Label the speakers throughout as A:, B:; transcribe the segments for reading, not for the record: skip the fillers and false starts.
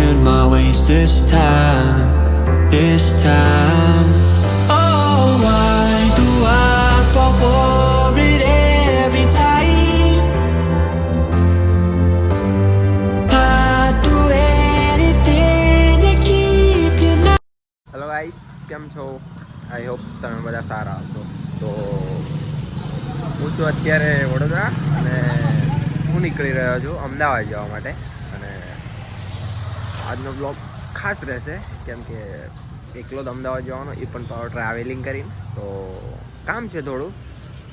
A: turn my ways this time, this time. Oh, why do I fall for it every time? I'd do anything to keep you now.
B: Hello guys, કેમ છો? I hope તમે બધા સારા હશો. તો હું છું અત્યારે વડોદરા અને હું નીકળી રહ્યો છું અમદાવાદ જવા માટે. અને આજનો બ્લોગ ખાસ રહેશે કેમ કે એકલો જ અમદાવાદ જવાનો, એ પણ પાવર ટ્રાવેલિંગ કરીને. તો કામ છે થોડું,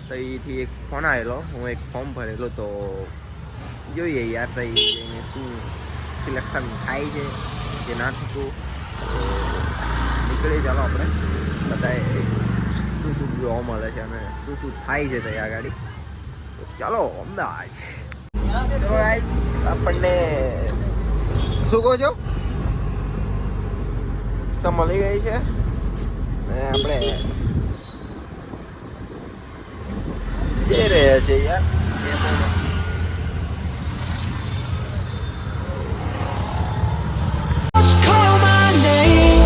B: તો અહીંથી એક ફોન આવેલો, હું એક ફોર્મ ભરેલો. તો જોઈએ યાર તઈ જઈને શું સિલેક્શન થાય છે કે ના થતું. નીકળી ચાલો આપણે બધાએ શું શું જોવા મળે છે અને શું શું થાય છે ત્યાં આગળ. તો ચાલો અમદાવાદ. ચલો ગાઈસ, આપણને શું કહો છો મળી ગઈ છે ને આપણે જઈ રહ્યા છીએ યાર.
A: Just call my name,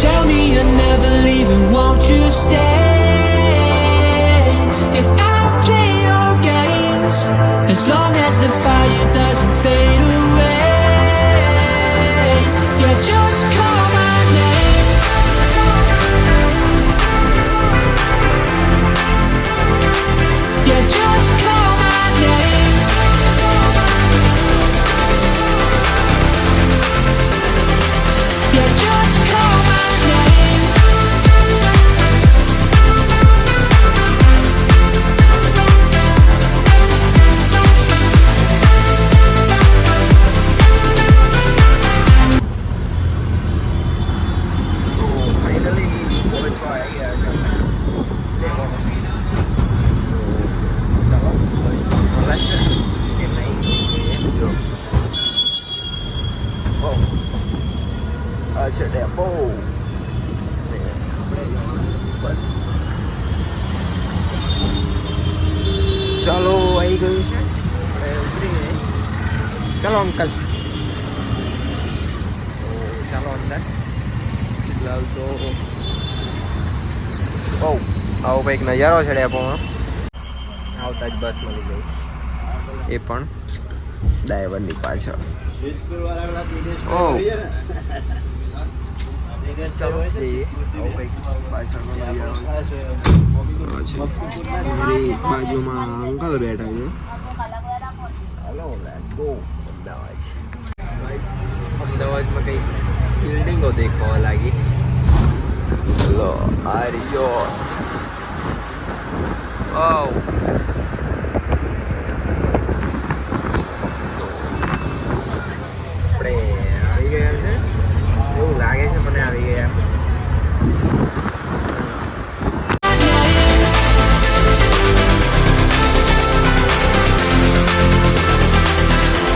A: tell me you're never leaving, won't you stay? And I'll play your games as long as the fire doesn't fade away. Yeah, just call my name. Yeah, just call my name. Yeah, just call my name.
B: તો finally પહોંચવા આવી ગયા છે અમે ડેમોનો. તો ચાલો બસ બોલાય છે કે નહીં જો. ઓ આ છે ડેમો ને આપણે બસ ચાલો આવી ગયું છે. આપણે ઉતરી ગઈ. ચાલો અંકલ, તો ચાલો અંદર. ફિલહાલ તો બહુ આવો કંઈક નજારો છે ડેપોમાં. આવતા જ બસ મળી ગઈ, એ પણ ડ્રાઈવરની પાછળ. ઓ ચાલો જઈએ. આવો કંઈક પાછળનો નજારો છે. મારી બાજુમાં અંકલ બેઠા છે. હાલો લેટ્સ ગો અમદાવાદ. અમદાવાદમાં કંઈક બિલ્ડિંગો દેખવા લાગી. ચલો આ રહ્યો. ઓ આપણે આવી ગયા છે એવું લાગે છે મને. આવી ગયા.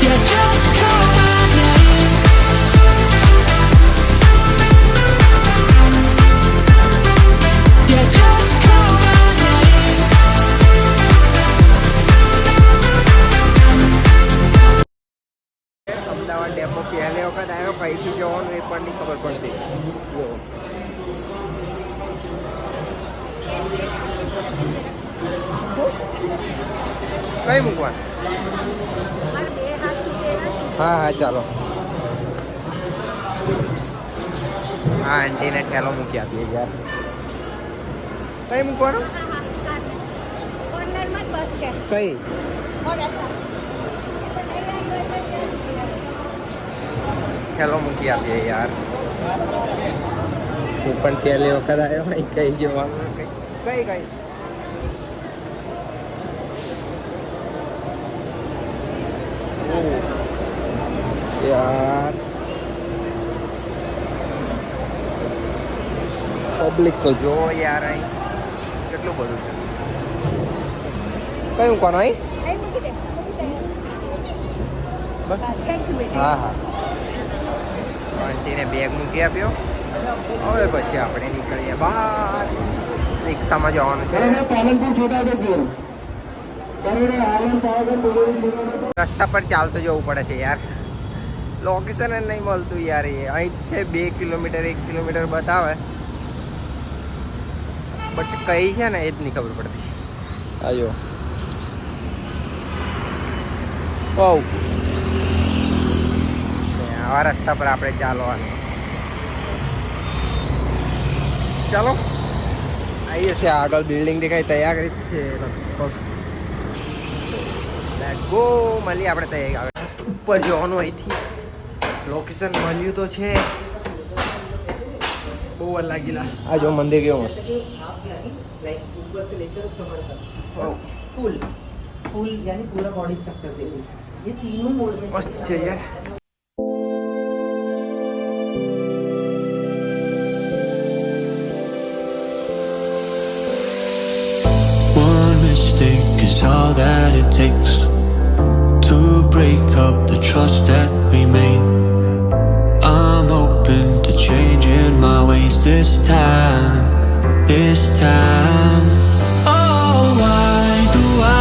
A: Yeah, just call my name. Yeah, just call my name.
B: Ahmedabad depot પહેલી વખત આવ્યો, કઈથી જવાનું એ પણ નહીં ખબર પડતી. જો કઈ મૂકવાનું? હા હા ચાલો. હા આંટીને ઠેલો મૂકી આપીએ યાર. કઈ મૂકવાનું? કઈ ઠેલો મૂકી આપીએ યાર. હું પણ પહેલી વખત આવ્યો ભાઈ. કઈ જવાનું? કઈ કઈ યાર પબ્લિક તો જો યાર અહીં કેટલું બધું છે. કયું કોણ અહીં? બસ હા હા. આંટીને બેગ મૂકી આપ્યો. હવે પછી આપણે નીકળીએ બહાર. રિક્ષામાં જવાનું છે. રસ્તા પર ચાલતું જવું પડે છે યાર. લોકેશન જ નહીં મળતું યાર. એ અહીં છે 2 કિલોમીટર 1 કિલોમીટર બતાવે, બટ કઈ છે ને એ જ નહીં ખબર પડતી. આજો આવા રસ્તા પર આપણે ચાલવાનું. ચાલો આવીએ છીએ. આગળ બિલ્ડિંગ દેખાય તૈયાર કરી છે લગભગ. Let's go. મળીએ આપણે તૈયાર ઉપર જવાનું. અહીંથી લોકેશન મળ્યું તો છે. બહુ વાર લાગેલા. આ જો મંદિર કેવું મસ્ત.
C: फुल फुल यानी पूरा बॉडी स्ट्रक्चर देखिए, ये तीनों मोड में
B: मस्त છે યાર.
A: One mistake is all that it takes to break up the trust that we made. I'm open to changing my ways this time. Oh, why do I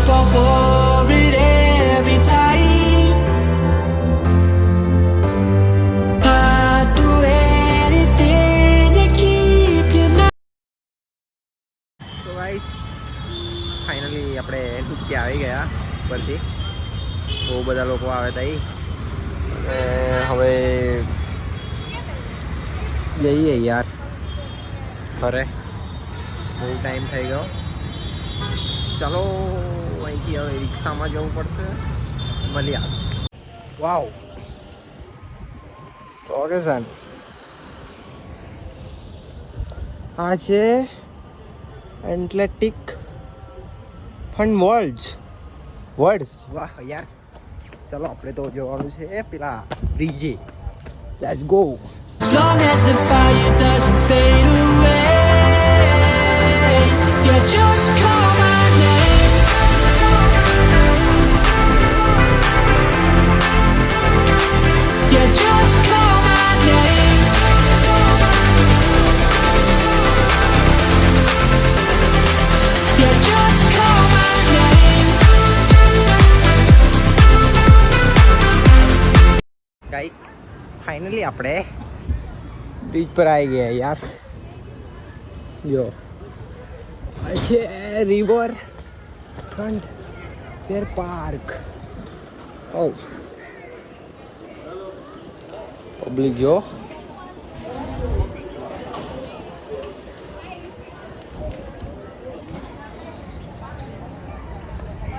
A: fall for it every time? I'd do anything to keep you mine.
B: So guys finally આપણે નીચે આવી ગયા ઉપરથી. બહુ બધા લોકો આવે ત્યાં. અને હવે જઈએ યાર ઘરે. બહુ ટાઈમ થઈ ગયો. ચાલો અહીંથી હવે રિક્ષામાં જવું પડશે. મળીએ. વાવ લોકેશન આ છે એથ્લેટિક ફન વર્ડ્સ. વાહ યાર. ચાલો આપણે તો જવાનું છે પેલા DJ. Let's go.
A: As long as the fire doesn't fade away, yeah, just call my name. Yeah, just call my name. Yeah, just call my name.
B: Guys finally આપણે beach પર આવી ગયા યાર. જો આ છે રિવર ફ્રન્ટ ફેર park. ઓ public જો.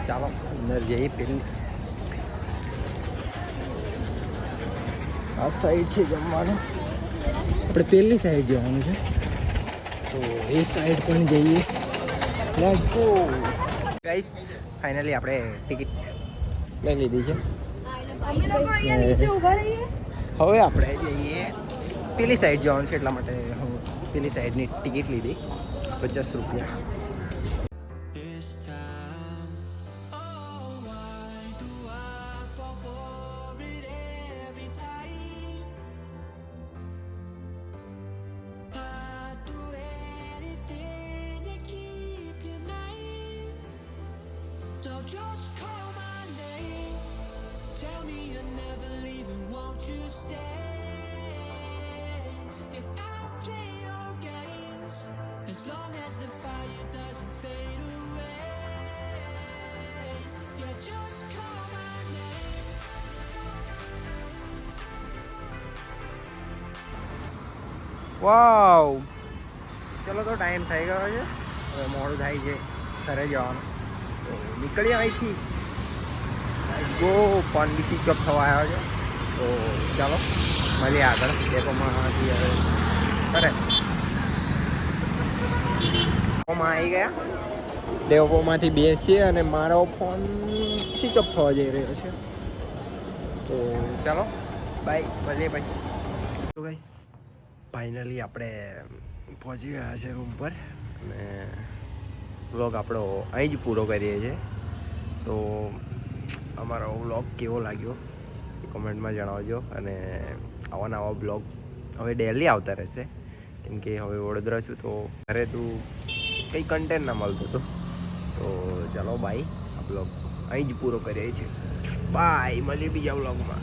B: ચાલો અંદર જઈએ. પેલી આ સાઈડ છે જમવાનું. આપણે પેલી સાઈડ જવાનું છે તો એ સાઈડ પણ જઈએ. Let's go. ગાઈસ ફાઇનલી આપણે ટિકિટ લઈ લીધી છે. હવે આપણે જઈએ. પેલી સાઈડ જવાનું છે એટલા માટે હું પેલી સાઈડની ટિકિટ લીધી. 50 રૂપિયા.
A: This time, oh, why do I fall for it every time? I'd do anything to keep you mine. So just call my name. Tell me you're never leaving, won't you stay? And I'll play your games as long as the fire doesn't fade away. Yeah, just call my name.
B: વાવ. ચલો તો time થઈ ગયો છે. હવે મોડું થાય છે ઘરે જવાનું. તો નીકળીએ અહીંથી. ગો ફોન બી સ્વિચ ઓફ થવા આવ્યો છે. તો ચાલો મળીએ આગળ ડેપોમાંથી. હવે કરે ડેપોમાં આવી ગયા. ડેપોમાંથી બેસીએ અને મારો ફોન સ્વિચ ઓફ થવા જઈ રહ્યો છે. તો ચાલો બાય. મળીએ પછી. તો ગાઈસ ફાઇનલી આપણે પહોંચી ગયા છે રૂમ પર. અને વ્લોગ આપણો અહીં જ પૂરો કરીએ છીએ. તો અમારો વ્લોગ કેવો લાગ્યો એ કમેન્ટમાં જણાવજો. અને આવા નવા બ્લોગ હવે ડેલી આવતા રહેશે. કેમ કે હવે વડોદરા છું તો ઘરે તું કંઈ કન્ટેન્ટ ના મળતું હતું. તો ચાલો બાય. આ બ્લોગ અહીં જ પૂરો કરીએ છીએ. બાય. મળીએ બીજા બ્લોગમાં.